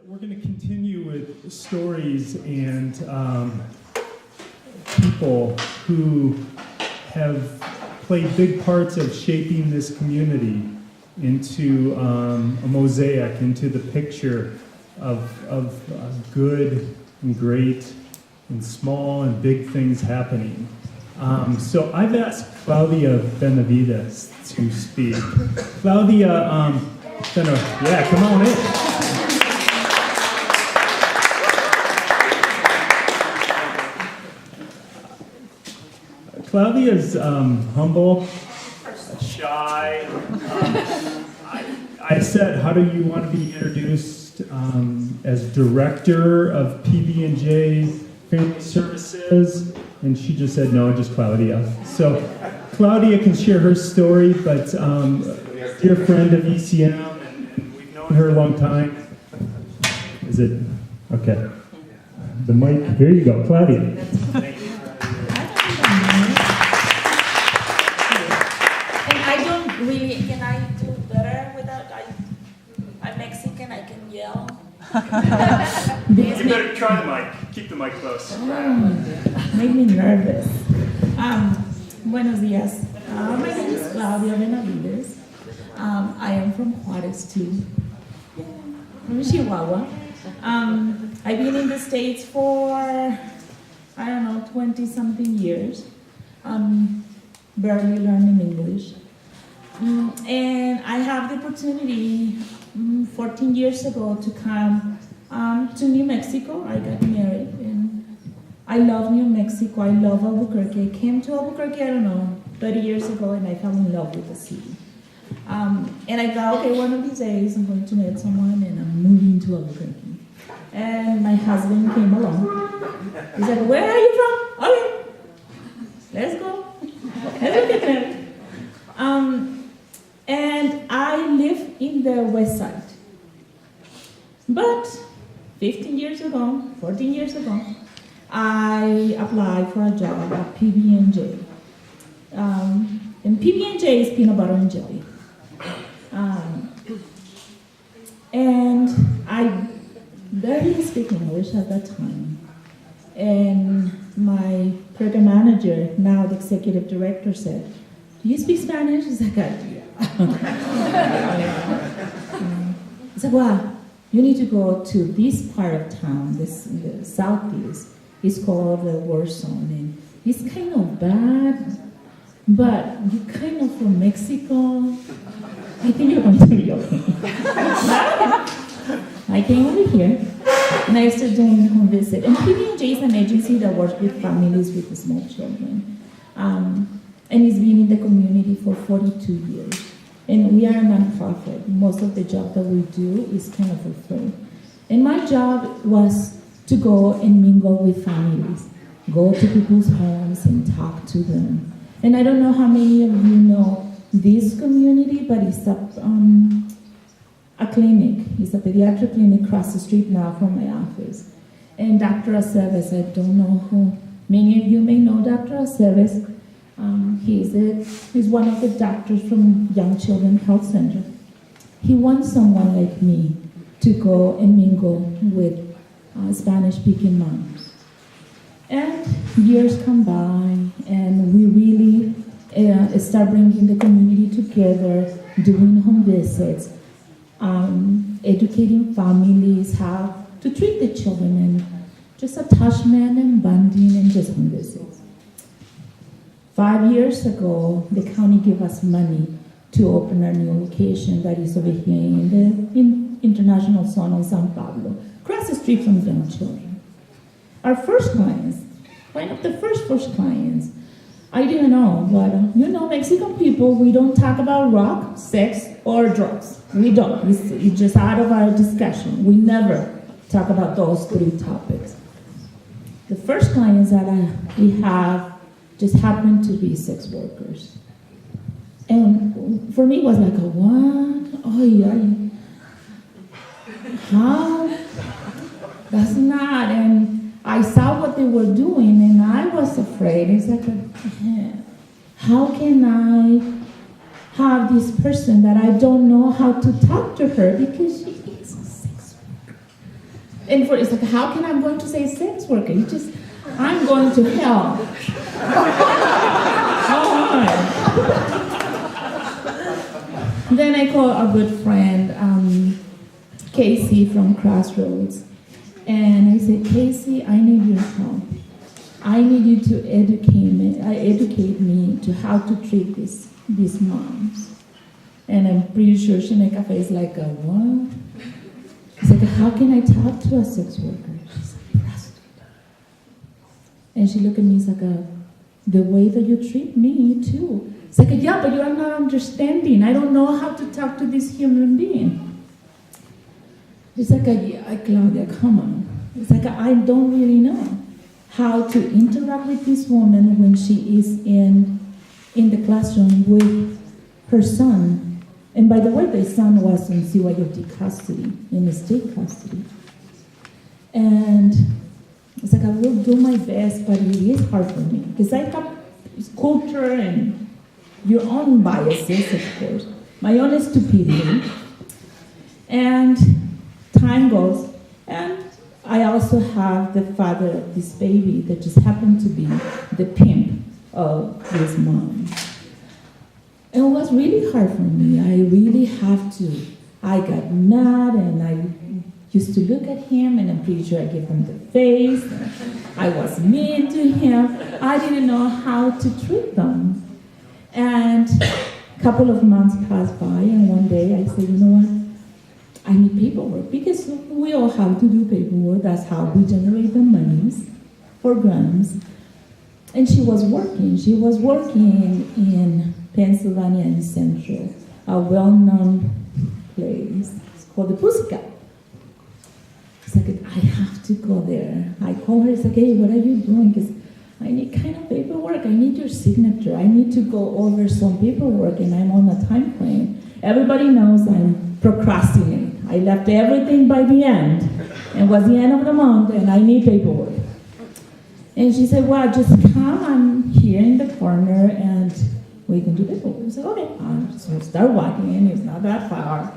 We're going to continue with stories and people who have played big parts of shaping this community into a mosaic, into the picture of good and great and small and big things happening. So I've asked Claudia Benavidez to speak. Claudia, yeah, come on in. Claudia's humble, shy. I said, how do you want to be introduced as director of PB&J Family Services? And she just said, no, just Claudia. So Claudia can share her story, but dear friend of ECM, and we've known her a long time. Is it? Okay. The mic, there you go, Claudia. Thank you. Can I do better without, I'm Mexican, I can yell. You better try the mic. Keep the mic close. Make me nervous. Buenos días. My name is Claudia Benavidez. I am from Juarez too. From Chihuahua. I've been in the States for, 20-something years. Barely learning English. And I have the opportunity 14 years ago to come to New Mexico. I got married and I love New Mexico. I love Albuquerque. I came to Albuquerque, 30 years ago, and I fell in love with the city. And I thought, okay, one of these days I'm going to meet someone and I'm moving to Albuquerque. And my husband came along. He said, where are you from? Okay, let's go. Let's look at it. And I live in the west side. But 14 years ago, I applied for a job at PB&J. And PB&J is peanut butter and jelly. And I barely speak English at that time. And my program manager, now the executive director, said, do you speak Spanish? I said, yeah. He said, well, you need to go to this part of town, the southeast. It's called the war zone, and it's kind of bad, but you're kind of from Mexico. I think you're going to be okay. I came over here, and I started doing home visit. And PB&J is an agency that works with families with small children. And it's been in the community for 42 years. And we are a nonprofit. Most of the job that we do is kind of for free. And my job was to go and mingle with families, go to people's homes and talk to them. And I don't know how many of you know this community, but it's a clinic. It's a pediatric clinic across the street now from my office. And Dr. Aceves, I don't know who many of you may know Dr. Aceves. He's one of the doctors from Young Children Health Center. He wants someone like me to go and mingle with Spanish-speaking moms. And years come by, and we really start bringing the community together, doing home visits, educating families how to treat the children, and just attachment and bonding and just home visits. 5 years ago, the county gave us money to open our new location that is over here in the international zone of San Pablo, across the street from Young Children. Our first clients, one of the first clients, I didn't know, but Mexican people, we don't talk about rock, sex, or drugs. We don't. It's just out of our discussion. We never talk about those three topics. The first clients that we have just happened to be sex workers. And for me, it was like, what? Oh, yeah. How? That's not. And I saw what they were doing, and I was afraid. It's like, how can I have this person that I don't know how to talk to her because she is a sex worker? And it's like, how can I going to say sex worker? I'm going to hell. Then I call a good friend, Casey from Crossroads. And I said, Casey, I need your help. I need you to educate me to how to treat these moms. And I'm pretty sure she make a face like, what? She's like, how can I talk to a sex worker? She's like, prostitute. And she looked at me, it's like, the way that you treat me too. It's like, yeah, but you are not understanding. I don't know how to talk to this human being. It's like, yeah, Claudia, come on. It's like, I don't really know how to interact with this woman when she is in the classroom with her son. And by the way, the son was in CYFD custody, in the state custody. And it's like, I will do my best, but it is hard for me. Because I have culture and your own biases, of course, my own stupidity. And time goes, and I also have the father of this baby that just happened to be the pimp of this mom. It was really hard for me. I got mad and I used to look at him and I'm pretty sure I gave him the face. I was mean to him. I didn't know how to treat them. And a couple of months passed by and one day I said, you know what? I need paperwork because we all have to do paperwork. That's how we generate the monies for grants. And she was working. She was working in Pennsylvania and Central, a well-known place. It's called the Pussycat. It's like, I have to go there. I call her, it's like, hey, what are you doing? Because I need kind of paperwork. I need your signature. I need to go over some paperwork, and I'm on a time frame. Everybody knows I'm procrastinating. I left everything by the end, and it was the end of the month, and I need paperwork. And she said, well, just come. I'm here in the corner, and we can do paperwork. I said, okay. So I start walking. It's not that far.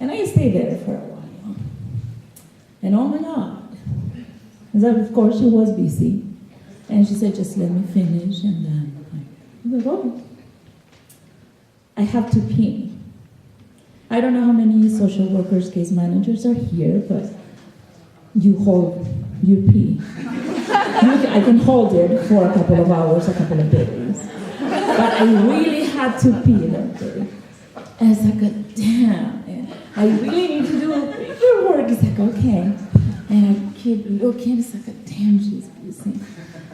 And I stayed there for a while. And oh my God. And so of course, she was busy. And she said, just let me finish. And then I was like, oh, I have to pee. I don't know how many social workers, case managers are here, but you hold your pee. I can hold it for a couple of hours, a couple of days. But I really had to pee that day. And it's like, damn, and I really need to do paperwork. It's like, okay. And I keep looking, it's like, damn, she's busy.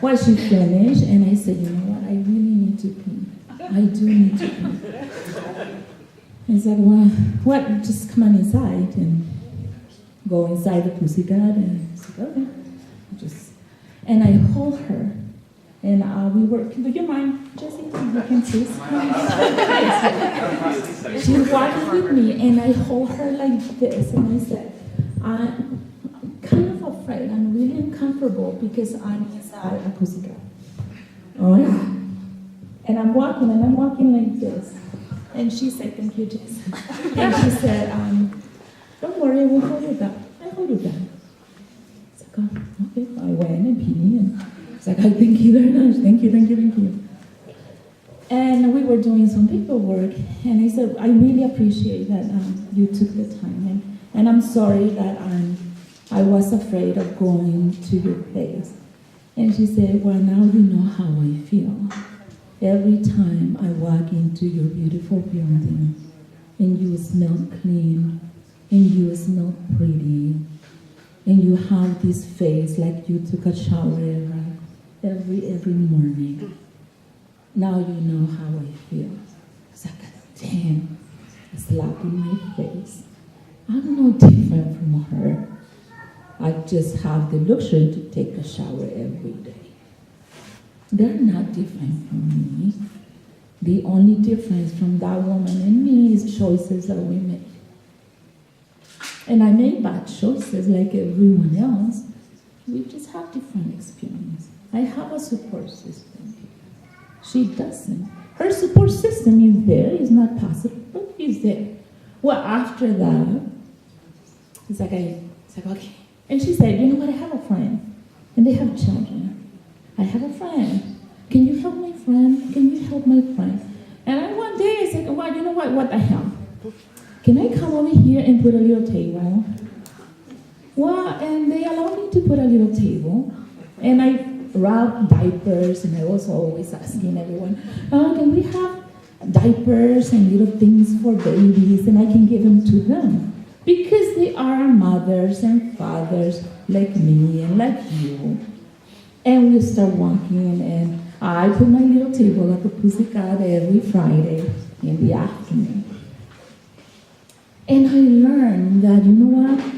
Well, she finished, and I said, you know what, I really need to pee. I do need to pee. And it's like, well, what, just come on inside and go inside the Pussycat, and it's like, okay. And I hold her, and we were, do you mind, Jessie, you can see? She's walking with me, and I hold her like this, and I said, I'm kind of afraid, I'm really uncomfortable because I'm inside a Pussycat. Oh yeah. And I'm walking like this. And she said, thank you, Jess. And she said, don't worry, we'll hold you down. I hold you down. It's like, oh, okay. I went and peed, and it's like, oh, thank you very much. Thank you. And we were doing some paperwork, and I said, I really appreciate that you took the time. And I'm sorry that I was afraid of going to your place. And she said, well, now you know how I feel. Every time I walk into your beautiful building, and you smell clean, and you smell pretty, and you have this face like you took a shower every morning. Now you know how I feel. It's like, damn, a slap in my face. I'm no different from her. I just have the luxury to take a shower every day. They're not different from me. The only difference from that woman and me is choices that we make. And I made bad choices like everyone else. We just have different experience. I have a support system. She doesn't. Her support system is there. It's not possible, but it's there. Well, after that, it's like, okay, And she said, you know what, I have a friend, and they have children. I have a friend. Can you help my friend? Can you help my friend? And one day I said, well, you know what the hell? Can I come over here and put a little table? Well, and they allowed me to put a little table. And I wrapped diapers, and I was always asking everyone, can we have diapers and little things for babies, and I can give them to them? Because they are mothers and fathers like me and like you. And we start walking, and I put my little table at the Pussycat every Friday in the afternoon. And I learned that, you know what?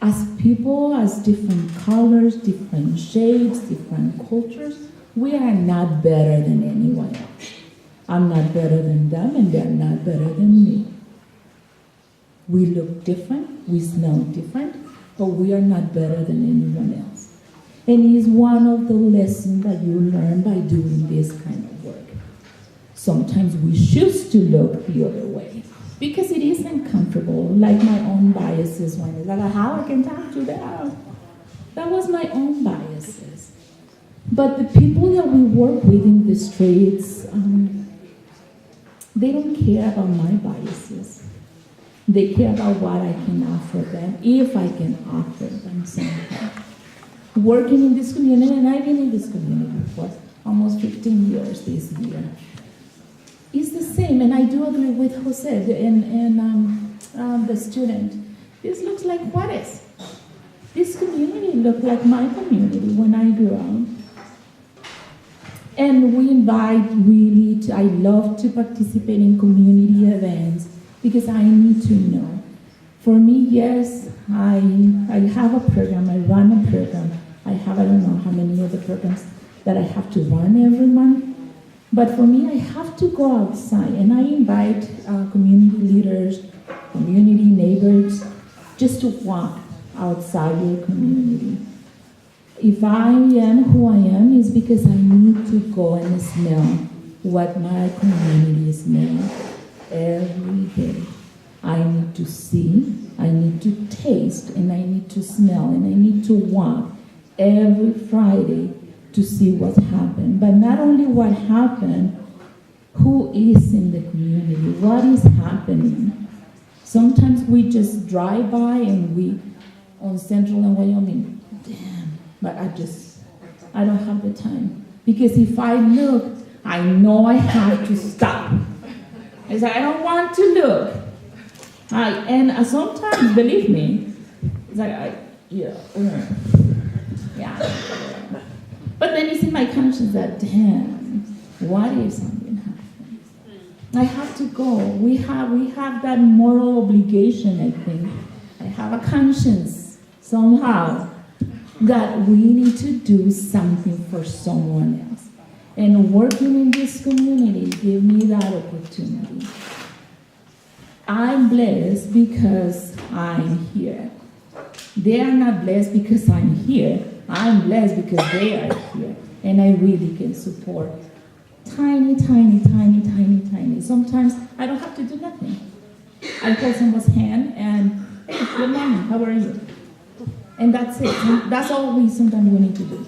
As people, as different colors, different shapes, different cultures, we are not better than anyone else. I'm not better than them, and they're not better than me. We look different, we smell different, but we are not better than anyone else. And it is one of the lessons that you learn by doing this kind of work. Sometimes we choose to look the other way because it is uncomfortable, like my own biases when it's like, how I can talk to them. That was my own biases. But the people that we work with in the streets, they don't care about my biases. They care about what I can offer them, if I can offer them something. Working in this community, and I've been in this community for almost 15 years this year, it's the same, and I do agree with Jose and the student. This looks like Juarez. This community looked like my community when I grew up. And we invite really, I love to participate in community events because I need to know. For me, yes, I have a program, I run a program. I don't know how many of the programs that I have to run every month. But for me, I have to go outside, and I invite community leaders, community neighbors, just to walk outside your community. If I am who I am, it's because I need to go and smell what my community smells every day. I need to see, I need to taste, and I need to smell, and I need to walk every Friday to see what happened. But not only what happened, who is in the community, what is happening. Sometimes we just drive by and we, on Central and Wyoming, damn, but I don't have the time. Because if I look, I know I have to stop. It's like, I don't want to look. And sometimes, believe me, it's like, yeah. But then it's in my conscience that, damn, what if something happens? I have to go. We have that moral obligation, I think. I have a conscience, somehow, that we need to do something for someone else. And working in this community gave me that opportunity. I'm blessed because I'm here. They are not blessed because I'm here. I'm blessed because they are here. And I really can support tiny. Sometimes I don't have to do nothing. I hold someone's hand and, hey, good morning, how are you? And that's it. That's all sometimes we need to do.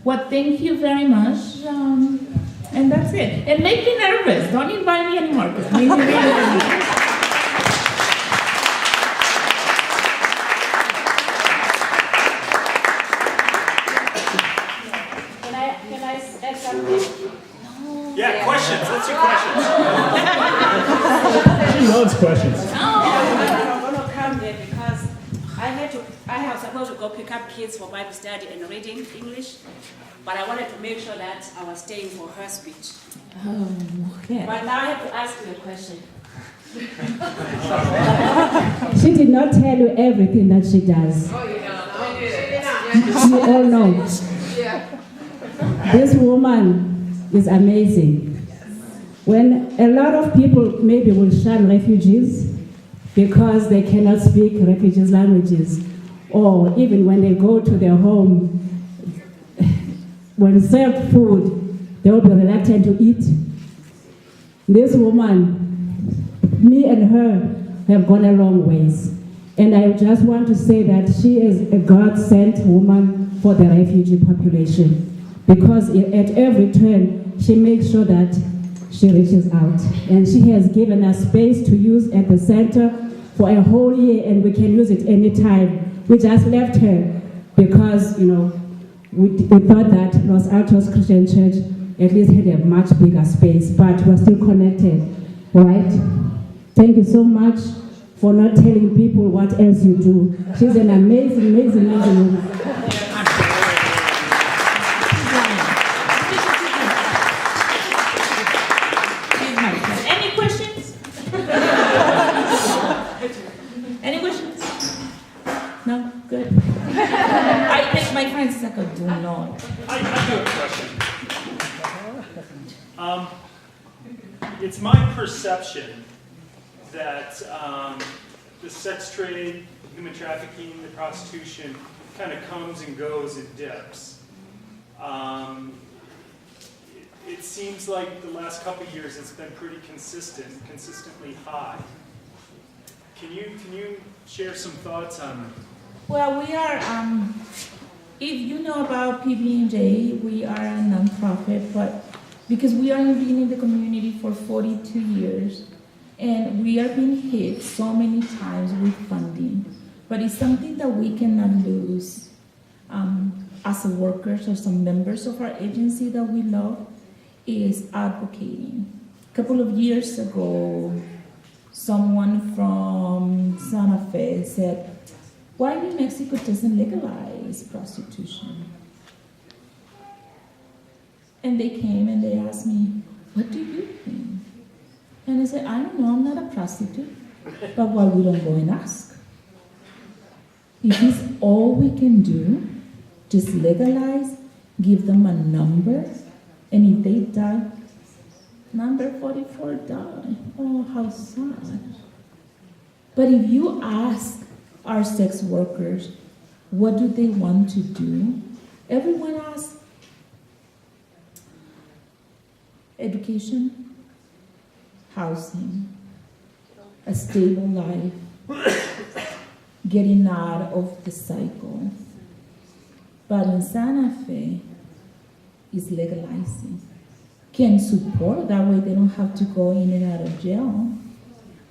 Well, thank you very much. And that's it. And make me nervous. Don't invite me anymore because make me really nervous. Yeah, questions. Let's see questions. She loves questions. I'm going to come there because I have supposed to go pick up kids for Bible study and reading English, but I wanted to make sure that I was staying for her speech. Oh, okay. But now I have to ask you a question. She did not tell you everything that she does. Oh, You all know. This woman is amazing. When a lot of people maybe will shun refugees because they cannot speak refugees' languages, or even when they go to their home, when served food, they will be reluctant to eat. This woman, me and her, have gone a long ways. And I just want to say that she is a God-sent woman for the refugee population, because at every turn, she makes sure that she reaches out. And she has given us space to use at the center for a whole year, and we can use it anytime. We just left her because, we thought that Los Altos Christian Church at least had a much bigger space, but we're still connected, right? Thank you so much for not telling people what else you do. She's an amazing, amazing, amazing woman. Any questions? Any questions? No? Good. I think my friends is like a do not. I do have a question. It's my perception that the sex trade, human trafficking, the prostitution kind of comes and goes in dips. It seems like the last couple of years it's been pretty consistently high. Can you share some thoughts on? Well, we are, if you know about PB&J, we are a nonprofit, but because we are been in the community for 42 years, and we are being hit so many times with funding, but it's something that we cannot lose as a workers or some members of our agency that we love is advocating. A couple of years ago, someone from Santa Fe said, why New Mexico doesn't legalize prostitution? And they came and they asked me, what do you think? And I said, I don't know, I'm not a prostitute, but why we don't go and ask? If it's all we can do, just legalize, give them a number, and if they die, number 44 die. Oh, how sad. But if you ask our sex workers, what do they want to do? Everyone asks, education, housing, a stable life, getting out of the cycle. But in Santa Fe, it's legalizing. Can support, that way they don't have to go in and out of jail.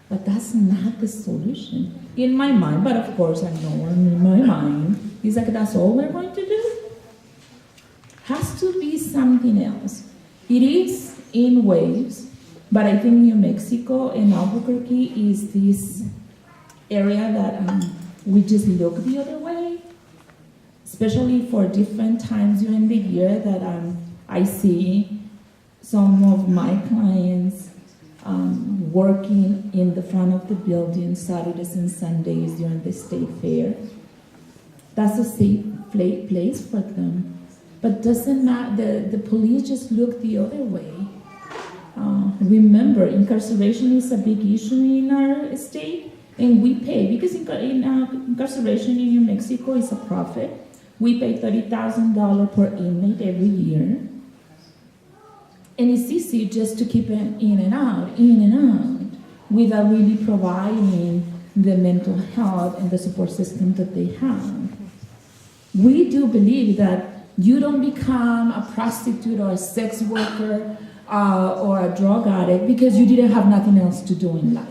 But that's not the solution. In my mind, but of course I know in my mind, it's like that's all we're going to do? Has to be something else. It is in waves, but I think New Mexico and Albuquerque is this area that we just look the other way, especially for different times during the year that I see some of my clients working in the front of the building Saturdays and Sundays during the state fair. That's a safe place for them. But doesn't matter, the police just look the other way. Remember, incarceration is a big issue in our state, and we pay, because incarceration in New Mexico is a profit. We pay $30,000 per inmate every year. And it's easy just to keep it in and out, without really providing the mental health and the support system that they have. We do believe that you don't become a prostitute or a sex worker or a drug addict because you didn't have nothing else to do in life.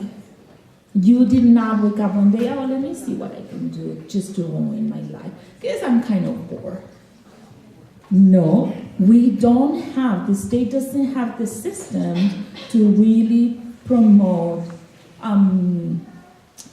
You did not wake up one day, oh, let me see what I can do just to ruin my life, because I'm kind of bored. No, we don't have, the state doesn't have the system to really promote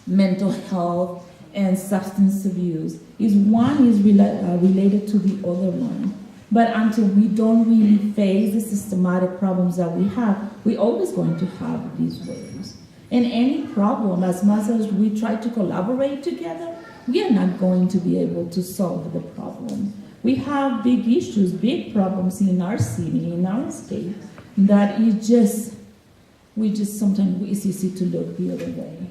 mental health and substance abuse. One is related to the other one. But until we don't really face the systematic problems that we have, we're always going to have these waves. And any problem, as much as we try to collaborate together, we are not going to be able to solve the problem. We have big issues, big problems in our city, in our state, that it's just sometimes it's easy to look the other way.